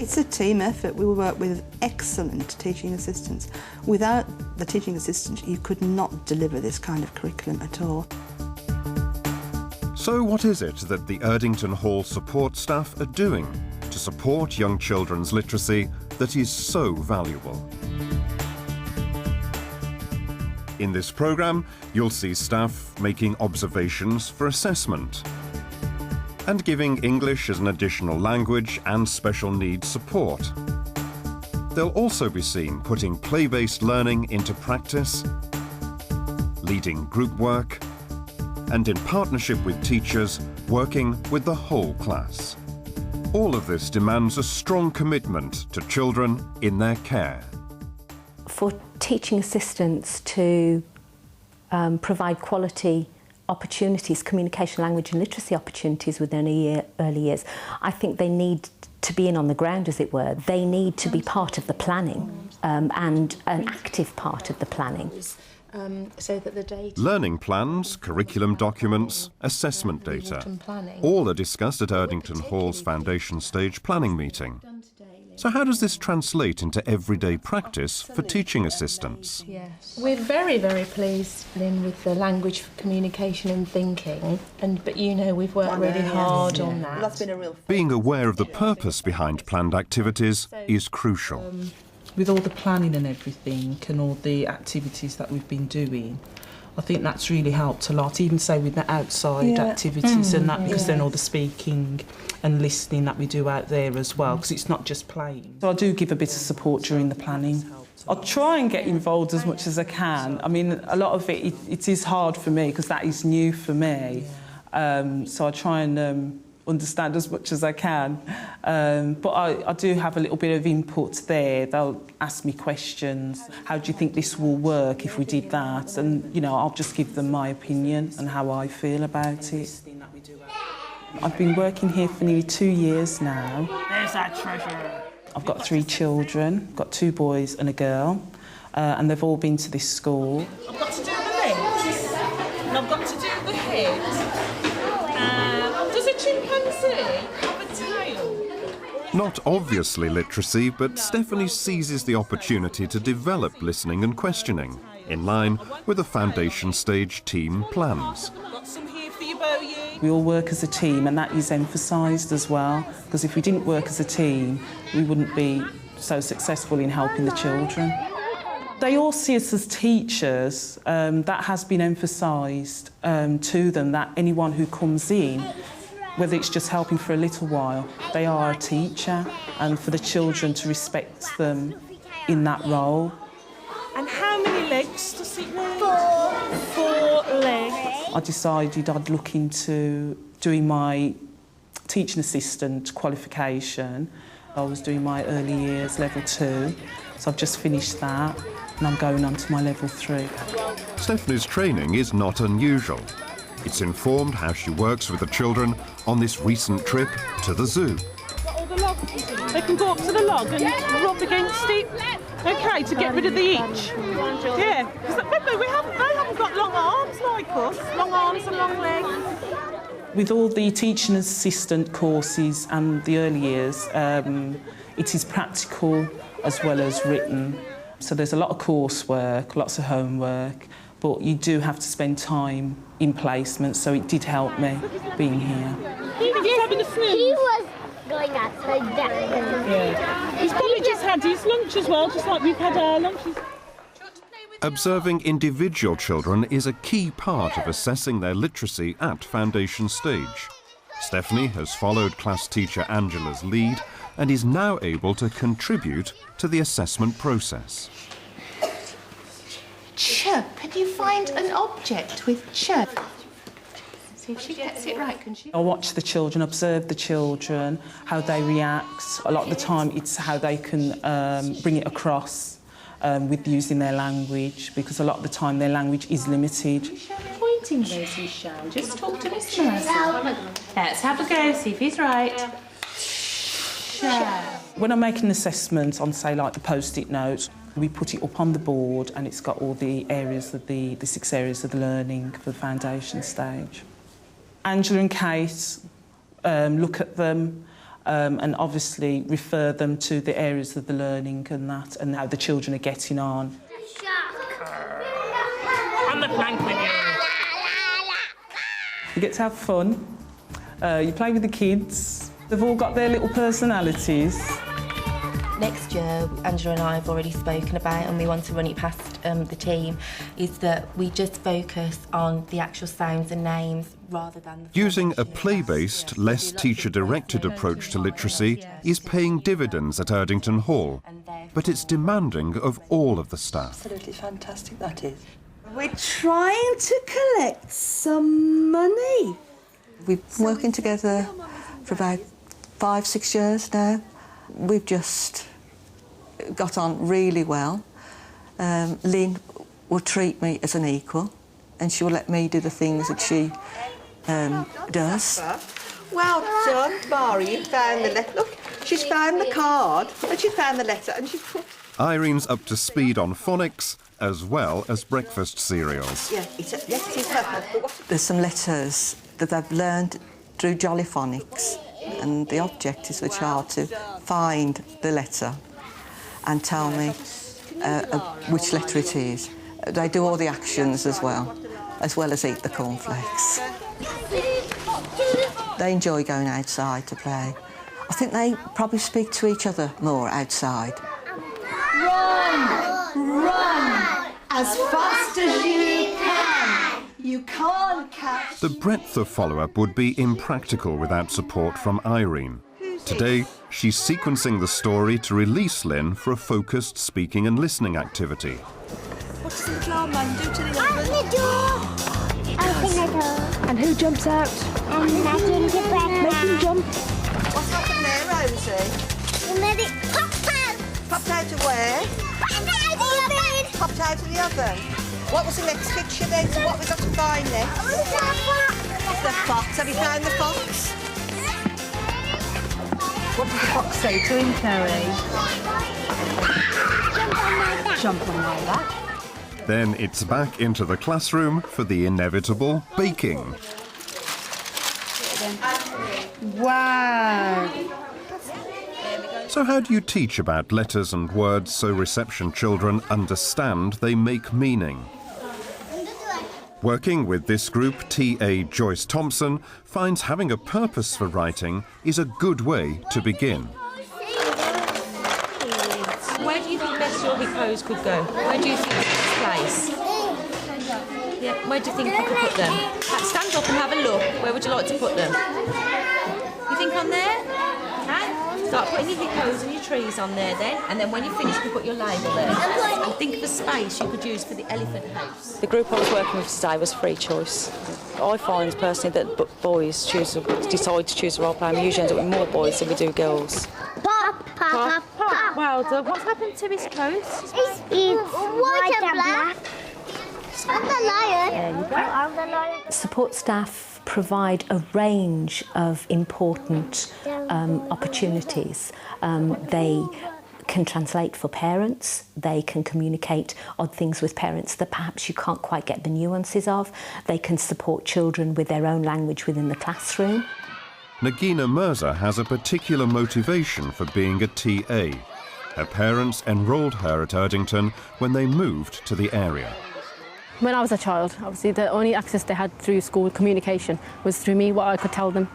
It's a team effort. We work with excellent teaching assistants. Without the teaching assistants, you could not deliver this kind of curriculum at all. So what is it that the Erdington Hall support staff are doing to support young children's literacy that is so valuable? In this programme, you'll see staff making observations for assessment and giving English as an additional language and special needs support. They'll also be seen putting play-based learning into practice, leading group work, and in partnership with teachers, working with the whole class. All of this demands a strong commitment to children in their care. For teaching assistants to provide quality opportunities, communication, language and literacy opportunities within early years, I think they need to be in on the ground, as it were. They need to be part of the planning and an active part of the planning. So that the data... Learning plans, curriculum documents, assessment data, all are discussed at Erdington Hall's foundation stage planning meeting. So how does this translate into everyday practice for teaching assistants? Yes. We're very, very pleased, Lynn, with the language for communication and thinking. But you know, we've worked really hard on that. That's been a real... Being aware of the purpose behind planned activities is crucial. With all the planning and everything and all the activities that we've been doing, I think that's really helped a lot, even say with the outside activities and that, because then all the speaking and listening that we do out there as well, because it's not just playing. So I do give a bit of support during the planning. I'll try and get involved as much as I can. I mean, a lot of it is hard for me because that is new for me. So I try and understand as much as I can. But I do have a little bit of input there. They'll ask me questions. How do you think this will work if we did that? And, you know, I'll just give them my opinion and how I feel about it. I've been working here for nearly 2 years now. There's that treasure. I've got 3 children. I've got 2 boys and a girl. And they've all been to this school. I've got to do the legs, and I've got to do the head. Does a chimpanzee have a tail? Not obviously literacy, but Stephanie seizes the opportunity to develop listening and questioning, in line with the foundation stage team plans. Got some here for you, Bowie. We all work as a team, and that is emphasised as well, because if we didn't work as a team, we wouldn't be so successful in helping the children. They all see us as teachers. That has been emphasised to them, that anyone who comes in, whether it's just helping for a little while, they are a teacher, and for the children to respect them in that role. And how many legs does it need? 4 legs. I decided I'd look into doing my teaching assistant qualification. I was doing my early years level 2, so I've just finished that and I'm going on to my level 3. Stephanie's training is not unusual. It's informed how she works with the children on this recent trip to the zoo. All the logs, they can go up to the log and rub against it. OK, to get rid of the itch. Yeah, because remember, they haven't got long arms like us. Long arms and long legs. With all the teaching assistant courses and the early years, it is practical as well as written. So there's a lot of coursework, lots of homework, but you do have to spend time in placement, so it did help me being here. He was going outside that. Yeah. He's probably just had his lunch as well, just like we've had our lunches. Observing individual children is a key part of assessing their literacy at foundation stage. Stephanie has followed class teacher Angela's lead and is now able to contribute to the assessment process. Chirp. Can you find an object with chirp? See if she gets it right, can she? I watch the children, observe the children, how they react. A lot of the time it's how they can bring it across with using their language, because a lot of the time their language is limited. Pointing Rosie, shall just talk to Miss Mercy. Let's have a go, see if he's right. When I make an assessment on, say, like the post-it note, we put it up on the board and it's got all the areas of the 6 areas of the learning for the foundation stage. Angela and Kate look at them, and obviously refer them to the areas of the learning and that, and how the children are getting on. On the plank with you. You get to have fun, you play with the kids, they've all got their little personalities. Next year, Angela and I have already spoken about, and we want to run it past the team, is that we just focus on the actual sounds and names rather than... Using a play-based, less teacher-directed approach to literacy is paying dividends at Erdington Hall, but it's demanding of all of the staff. Absolutely fantastic, that is. We're trying to collect some money. We've been working together for about 5-6 years now. We've just got on really well. Lynn will treat me as an equal, and she will let me do the things that she does. Well done, Mari. You found the letter. Look, she's found the card, and she's found the letter, and she's put... Irene's up to speed on phonics as well as breakfast cereals. Yeah, yes, it is her. There's some letters that I've learned through Jolly Phonics, and the object is for the child to find the letter and tell me which letter it is. They do all the actions as well as eat the cornflakes. They enjoy going outside to play. I think they probably speak to each other more outside. Run! Run! As fast as you can! You can't catch... The breadth of follow-up would be impractical without support from Irene. Today, she's sequencing the story to release Lynn for a focused speaking and listening activity. What does the little old man do to the Open the door! Open the door. And who jumps out? I'm not gingerbread Make him man. jump. What's happened there, Rosie? You made it pop out! Popped out of where? Pop out of the oven! Popped out of the oven. What was the next picture then? So what we got to find next? The fox. Have you found the fox? What did the fox say to him, Carrie? Jump on my back. Then it's back into the classroom for the inevitable baking. Wow. So how do you teach about letters and words so reception children understand they make meaning? Working with this group, T.A. Joyce Thompson finds having a purpose for writing is a good way to begin. Where do you think best your hippos could go? Where do you think it's place? Yeah, where do you think you could put them? Stand up and have a look. Where would you like to put them? You think on there? Okay. Start putting your hippos and your trees on there then, and then when you finish, you can put your label there. And think of a space you could use for the elephant house. The group I was working with today was free choice. I find personally that boys decide to choose a role play, and we usually end up with more boys than we do girls. Pop, pop, pop. Well done. What's happened to his coat? It's white and black. I'm the lion. There you go. I'm the lion. Support staff provide a range of important opportunities. They can translate for parents, they can communicate odd things with parents that perhaps you can't quite get the nuances of, they can support children with their own language within the classroom. Nagina Mirza has a particular motivation for being a TA. Her parents enrolled her at Erdington when they moved to the area. When I was a child, obviously the only access they had through school communication was through me, what I could tell them,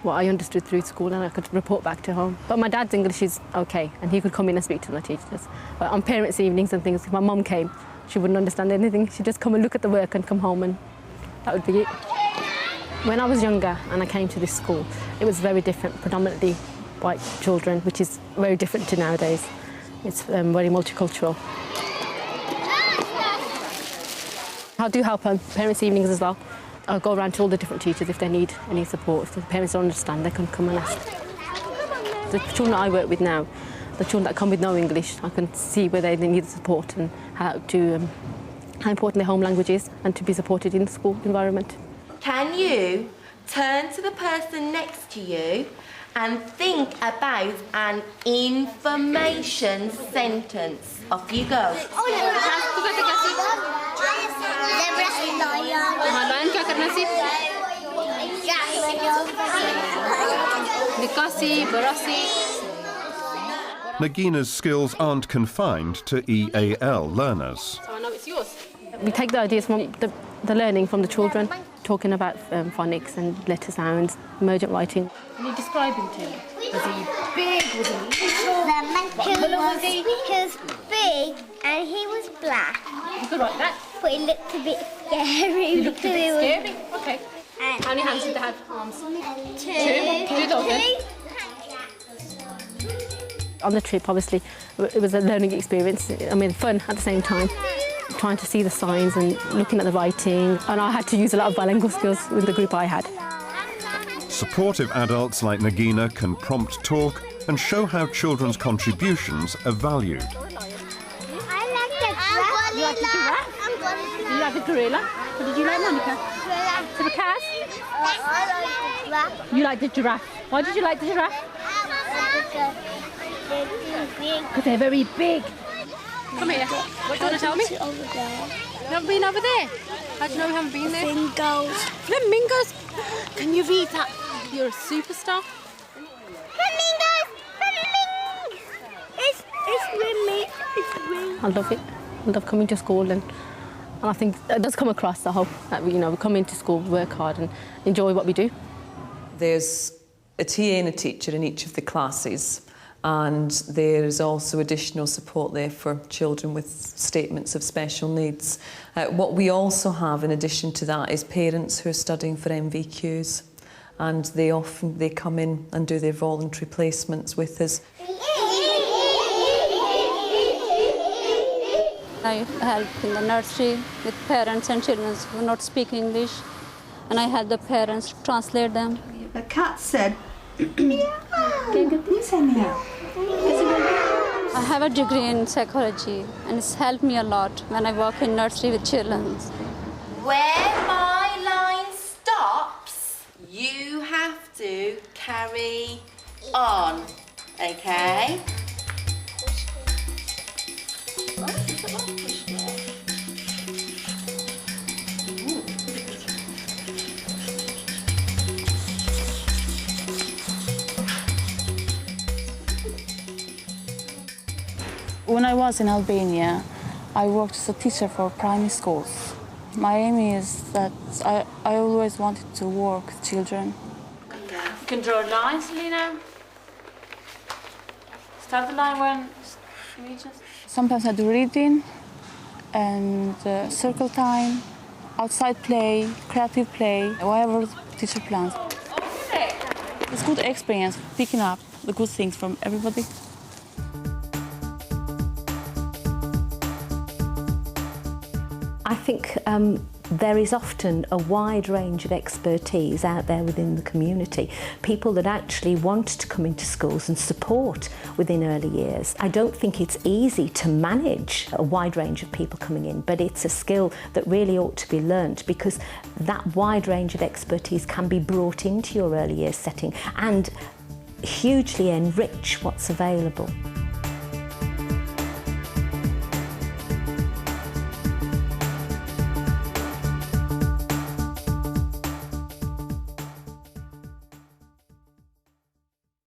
what I understood through school, and I could report back to home. But my dad's English is okay, and he could come in and speak to the teachers. But on parents' evenings and things, if my mum came, she wouldn't understand anything. She'd just come and look at the work and come home, and that would be it. When I was younger and I came to this school, it was very different, predominantly white children, which is very different to nowadays. It's very multicultural. I do help on parents' evenings as well. I'll go around to all the different teachers if they need any support. If the parents don't understand, they can come and ask. The children I work with now, the children that come with no English, I can see where they need support and how important their home language is and to be supported in the school environment. Can you turn to the person next to you and think about an information sentence? Off you go. Nikasi, Barasi. Nagina's skills aren't confined to EAL learners. So I know it's yours. We take the ideas from the learning from the children, talking about phonics and letter sounds, emergent writing. Can you describe him to me? Was he big? Was he little? What colour was he? He was big and he was black. You could write that. But he looked a bit scary. He looked a bit scary? Okay. How many hands did they have? Arms? Two. Two dogs then. On the trip, obviously, it was a learning experience. I mean, fun at the same time. Trying to see the signs and looking at the writing. And I had to use a lot of bilingual skills with the group I had. Supportive adults like Nagina can prompt talk and show how children's contributions are valued. I like the giraffe. You like the giraffe? You like the gorilla? What did you like, Monica? To the cat? I like the giraffe. You like the giraffe. Why did you like the giraffe? Because they're very big. Come here. What do you want to tell me? Over there. You haven't been over there? How do you know we haven't been there? Flamingos. Flamingos? Can you read that? You're a superstar. Flamingos! Flamingos! It's raining. It's raining. I love it. I love coming to school and I think it does come across the whole, that we come into school, work hard and enjoy what we do. There's a TA and a teacher in each of the classes, and there's also additional support there for children with statements of special needs. What we also have in addition to that is parents who are studying for MVQs, and they come in and do their voluntary placements with us. I help in the nursery with parents and children who not speak English, and I help the parents translate them. The cat said, meow. Can you say meow? I have a degree in psychology, and it's helped me a lot when I work in nursery with children. Where my line stops, you have to carry on, okay? When I was in Albania, I worked as a teacher for primary schools. My aim is that I always wanted to work with children. You can draw lines, Lena. Start the line when you just... Sometimes I do reading and circle time, outside play, creative play, whatever the teacher plans. It's a good experience picking up the good things from everybody. I think there is often a wide range of expertise out there within the community, people that actually want to come into schools and support within early years. I don't think it's easy to manage a wide range of people coming in, but it's a skill that really ought to be learnt, because that wide range of expertise can be brought into your early years setting and hugely enrich what's available.